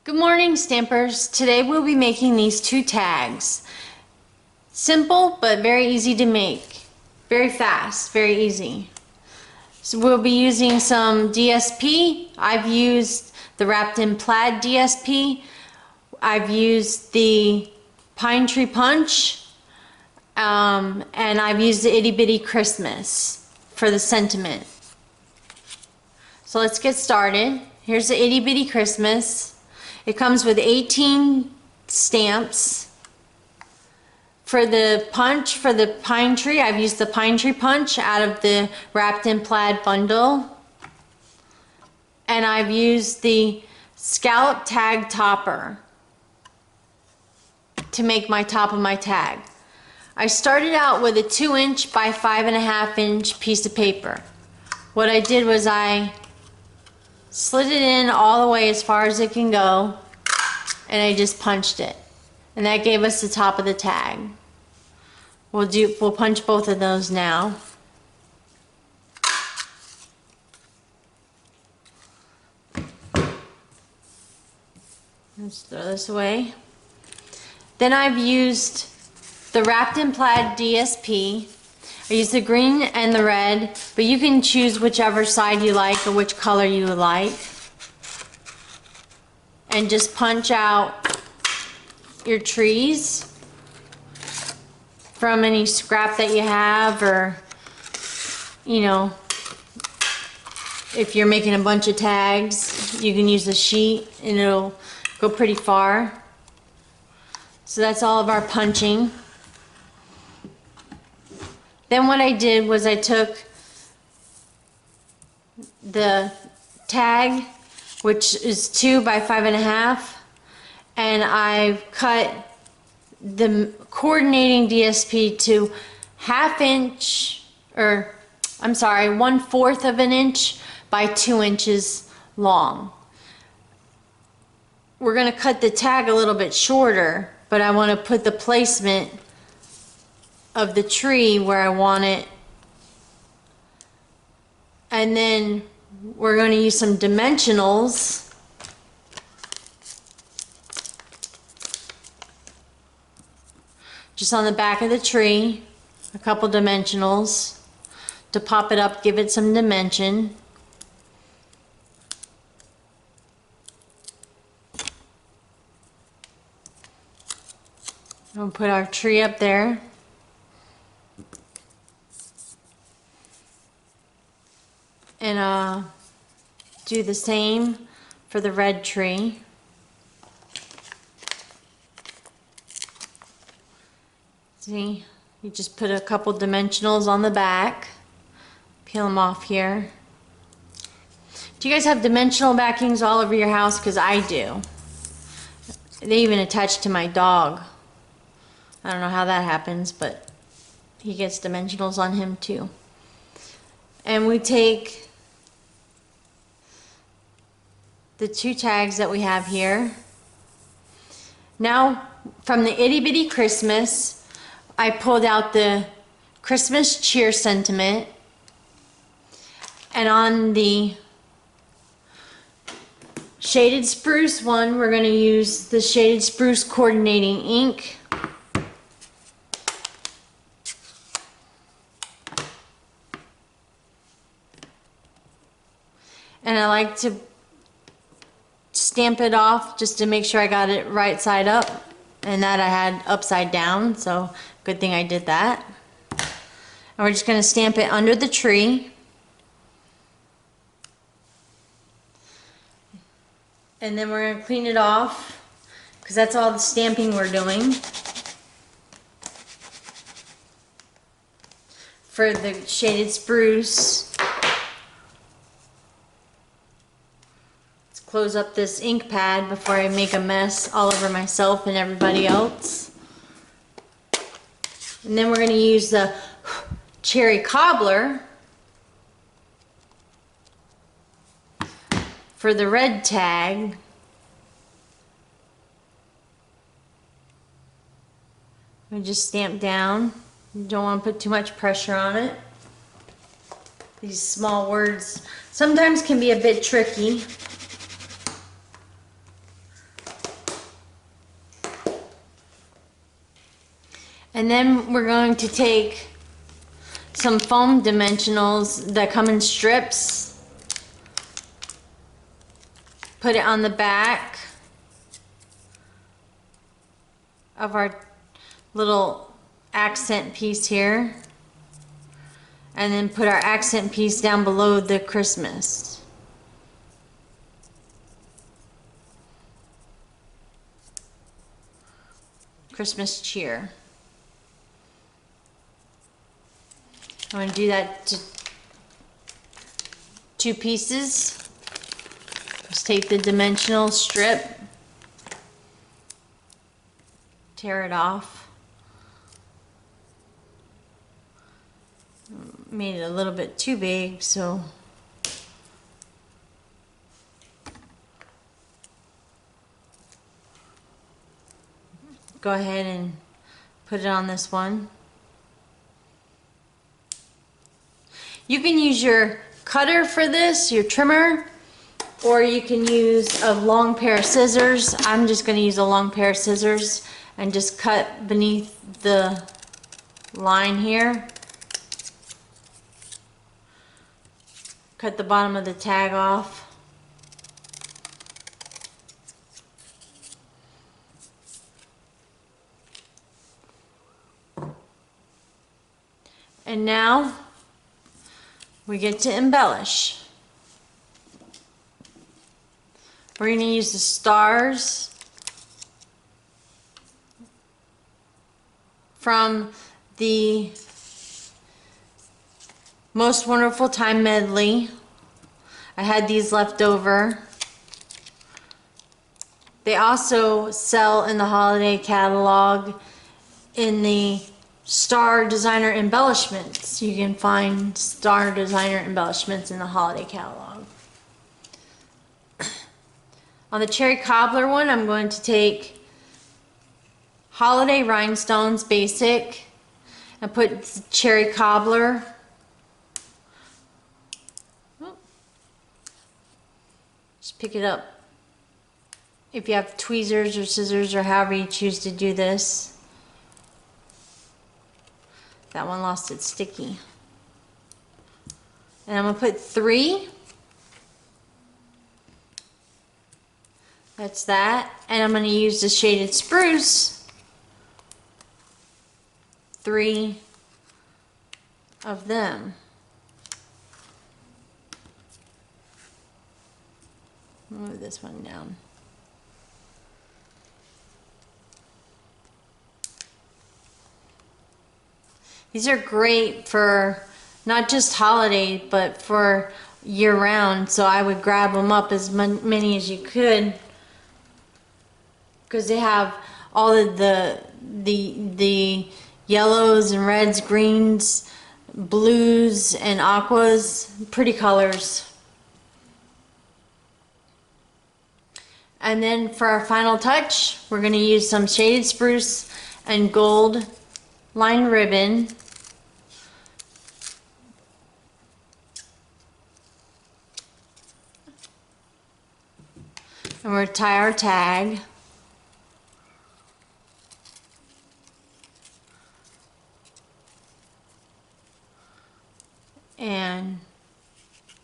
Good morning, stampers. Today we'll be making these two tags. Simple but very easy to make. Very fast, very easy. So we'll be using some DSP. I've used the wrapped in plaid DSP. I've used the pine tree punch. And I've used the Itty Bitty Christmas for the sentiment. So let's get started. Here's the Itty Bitty Christmas. It comes with 18 stamps. For the punch, for the pine tree, I've used the pine tree punch out of the wrapped in plaid bundle. And I've used the scallop tag topper to make my top of my tag. I started out with a 2" by 5.5" piece of paper. What I did was I slid it in all the way as far as it can go, and I just punched it, and that gave us the top of the tag. We'll punch both of those now. Let's throw this away. Then I've used the wrapped in plaid DSP. I use the green and the red, but you can choose whichever side you like or which color you like. And just punch out your trees from any scrap that you have, or, you know, if you're making a bunch of tags, you can use a sheet and it'll go pretty far. So that's all of our punching. Then what I did was I took the tag, which is 2 by 5.5, and I've cut the coordinating DSP to 1/2", or I'm sorry, 1/4 of an inch by 2 inches long. We're going to cut the tag a little bit shorter, but I want to put the placement of the tree where I want it. And then we're going to use some dimensionals. Just on the back of the tree, a couple dimensionals to pop it up, give it some dimension. We'll put our tree up there. And do the same for the red tree. See, you just put a couple dimensionals on the back, peel them off here. Do you guys have dimensional backings all over your house? Because I do. They even attach to my dog. I don't know how that happens, but he gets dimensionals on him too. And we take the two tags that we have here. Now, from the Itty Bitty Christmas, I pulled out the Christmas cheer sentiment, and on the shaded spruce one, we're going to use the shaded spruce coordinating ink. And I like to stamp it off just to make sure I got it right side up, and that I had upside down, so good thing I did that. And we're just going to stamp it under the tree. And then we're going to clean it off, because that's all the stamping we're doing for the shaded spruce. Close up this ink pad before I make a mess all over myself and everybody else. And then we're going to use the cherry cobbler for the red tag. We just stamp down. You don't want to put too much pressure on it. These small words sometimes can be a bit tricky. And then we're going to take some foam dimensionals that come in strips, put it on the back of our little accent piece here, and then put our accent piece down below the Christmas. Christmas cheer. I'm going to do that to 2 pieces. Just take the dimensional strip, tear it off. Made it a little bit too big, so go ahead and put it on this one. You can use your cutter for this, your trimmer, or you can use a long pair of scissors. I'm just going to use a long pair of scissors and just cut beneath the line here. Cut the bottom of the tag off. And now we get to embellish. We're going to use the stars from the Most Wonderful Time medley. I had these left over. They also sell in the holiday catalog in the Star Designer Embellishments. You can find Star Designer Embellishments in the holiday catalog. On the cherry cobbler one, I'm going to take Holiday Rhinestones Basic and put the cherry cobbler. Just pick it up. If you have tweezers or scissors or however you choose to do this. That one lost its sticky. And I'm going to put 3. That's that. And I'm going to use the shaded spruce. 3 of them. Move this one down. These are great for not just holiday, but for year-round. So I would grab them up as many as you could, because they have all of the yellows and reds, greens, blues, and aquas, pretty colors. And then for our final touch, we're going to use some shaded spruce and gold lined ribbon. And we're going to tie our tag. And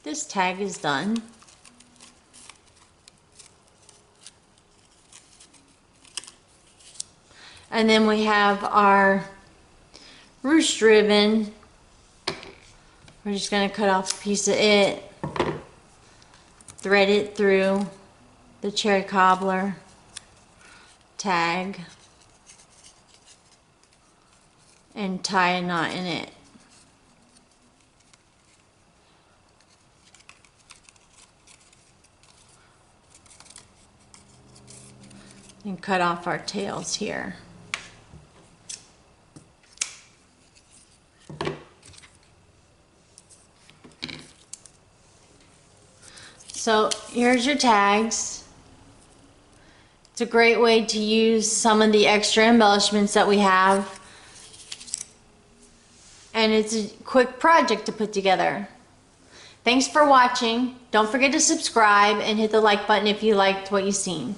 this tag is done. And then we have our ruched ribbon. We're just going to cut off a piece of it, thread it through the cherry cobbler tag, and tie a knot in it. And cut off our tails here. So here's your tags. It's a great way to use some of the extra embellishments that we have. And it's a quick project to put together. Thanks for watching. Don't forget to subscribe and hit the like button if you liked what you've seen.